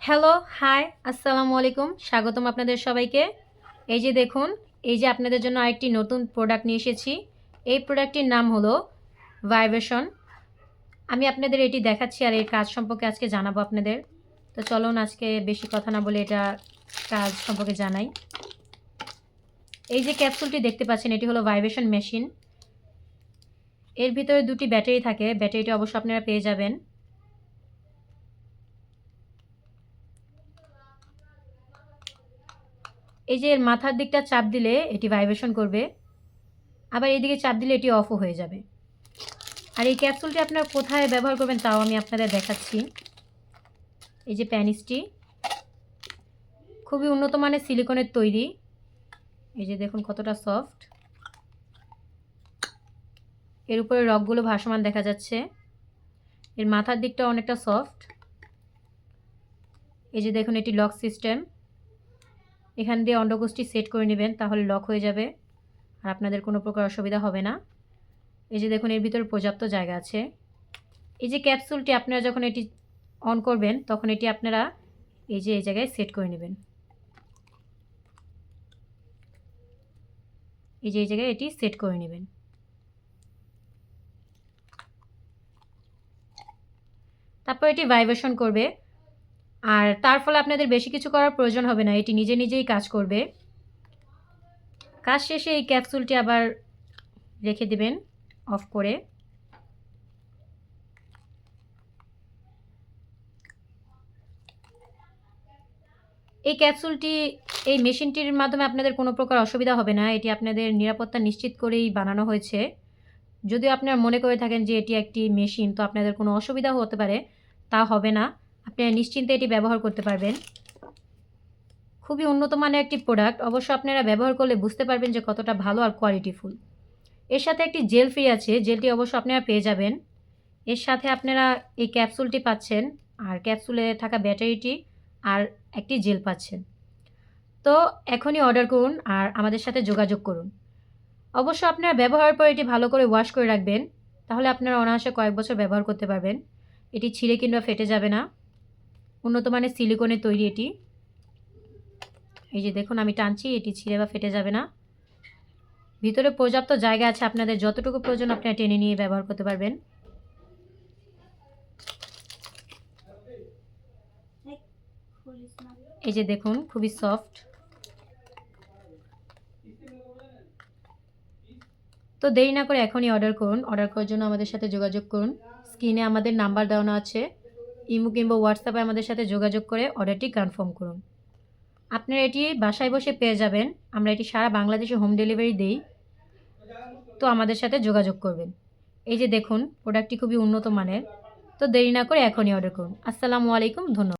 Hello, high, আসসালামু আলাইকুম। স্বাগতম আপনাদের সবাইকে। এই যে দেখুন, এই যে আপনাদের জন্য আরেকটি নতুন প্রোডাক্ট নিয়ে এসেছি। এই প্রোডাক্টটির নাম হলো ভাইব্রেশন। আমি আপনাদের এটি দেখাচ্ছি আর এর কাজ সম্পর্কে আজকে জানাবো আপনাদের। তো চলুন আজকে বেশি কথা না বলে এটা কাজ সম্পর্কে জানাই। এই যে ক্যাপসুলটি দেখতে পাচ্ছেন এটি হলো ভাইব্রেশন মেশিন। এর ভিতরে দুটি ব্যাটারি থাকে, ব্যাটারিটি অবশ্য আপনারা পেয়ে যাবেন। এই যে এর মাথার দিকটা চাপ দিলে এটি ভাইব্রেশন করবে, আবার এইদিকে চাপ দিলে এটি অফও হয়ে যাবে। আর এই ক্যাপসুলটি আপনারা কোথায় ব্যবহার করবেন তাও আমি আপনাদের দেখাচ্ছি। এই যে প্যানিসটি খুবই উন্নত মানের সিলিকনের তৈরি। এই যে দেখুন কতটা সফট, এর উপরে রগগুলো ভাসমান দেখা যাচ্ছে। এর মাথার দিকটা অনেকটা সফট। এই যে দেখুন এটি লক সিস্টেম, এখান দিয়ে অন্ডকোষটি সেট করে নেবেন, তাহলে লক হয়ে যাবে আর আপনাদের কোনো প্রকার অসুবিধা হবে না। এই যে দেখুন এর ভিতরে পর্যাপ্ত জায়গা আছে। এই যে ক্যাপসুলটি আপনারা যখন এটি অন করবেন তখন এটি আপনারা এই যে এই জায়গায় সেট করে নেবেন। এই যে এই জায়গায় এটি সেট করে নেবেন। তারপর এটি ভাইব্রেশন করবে, আর তার ফলে আপনাদের বেশি কিছু করার প্রয়োজন হবে না, এটি নিজে নিজেই কাজ করবে। কাজ শেষে এই ক্যাপসুলটি আবার রেখে দিবেন অফ করে। এই ক্যাপসুলটি এই মেশিনটির মাধ্যমে আপনাদের কোনো প্রকার অসুবিধা হবে না, এটি আপনাদের নিরাপত্তা নিশ্চিত করেই বানানো হয়েছে। যদিও আপনারা মনে করে থাকেন যে এটি একটি মেশিন, তো আপনাদের কোনো অসুবিধা হতে পারে, তা হবে না। আপনারা নিশ্চিন্তে এটি ব্যবহার করতে পারবেন। খুবই উন্নত মানের একটি প্রোডাক্ট, অবশ্য আপনারা ব্যবহার করলে বুঝতে পারবেন যে কতটা ভালো আর কোয়ালিটিফুল। এর সাথে একটি জেল ফ্রি আছে, জেলটি অবশ্য আপনারা পেয়ে যাবেন। এর সাথে আপনারা এই ক্যাপসুলটি পাচ্ছেন, আর ক্যাপসুলে থাকা ব্যাটারিটি আর একটি জেল পাচ্ছেন। তো এখনই অর্ডার করুন আর আমাদের সাথে যোগাযোগ করুন। অবশ্য আপনারা ব্যবহারের পর এটি ভালো করে ওয়াশ করে রাখবেন, তাহলে আপনারা অনায়াসে কয়েক বছর ব্যবহার করতে পারবেন। এটি ছিঁড়ে কিংবা ফেটে যাবে না, উন্নত মানের সিলিকনের তৈরি এটি। এই যে দেখুন আমি টানছি, এটি ছিঁড়ে বা ফেটে যাবে না। ভিতরে পর্যাপ্ত জায়গা আছে, আপনাদের যতটুকু প্রয়োজন আপনারা টেনে নিয়ে ব্যবহার করতে পারবেন। এই যে দেখুন খুবই সফট। তো দেরি না করে এখনই অর্ডার করুন। অর্ডার করার জন্য আমাদের সাথে যোগাযোগ করুন। স্ক্রিনে আমাদের নাম্বার দেওয়া আছে, ইমো কিংবা হোয়াটসঅ্যাপে আমাদের সাথে যোগাযোগ করে অর্ডারটি কনফার্ম করুন। আপনারা এটি বাসায় বসে পেয়ে যাবেন, আমরা এটি সারা বাংলাদেশে হোম ডেলিভারি দেই। তো আমাদের সাথে যোগাযোগ করবেন। এই যে দেখুন প্রোডাক্টটি খুবই উন্নত মানের। তো দেরি না করে এখনই অর্ডার করুন। আসসালামু আলাইকুম, ধন্যবাদ।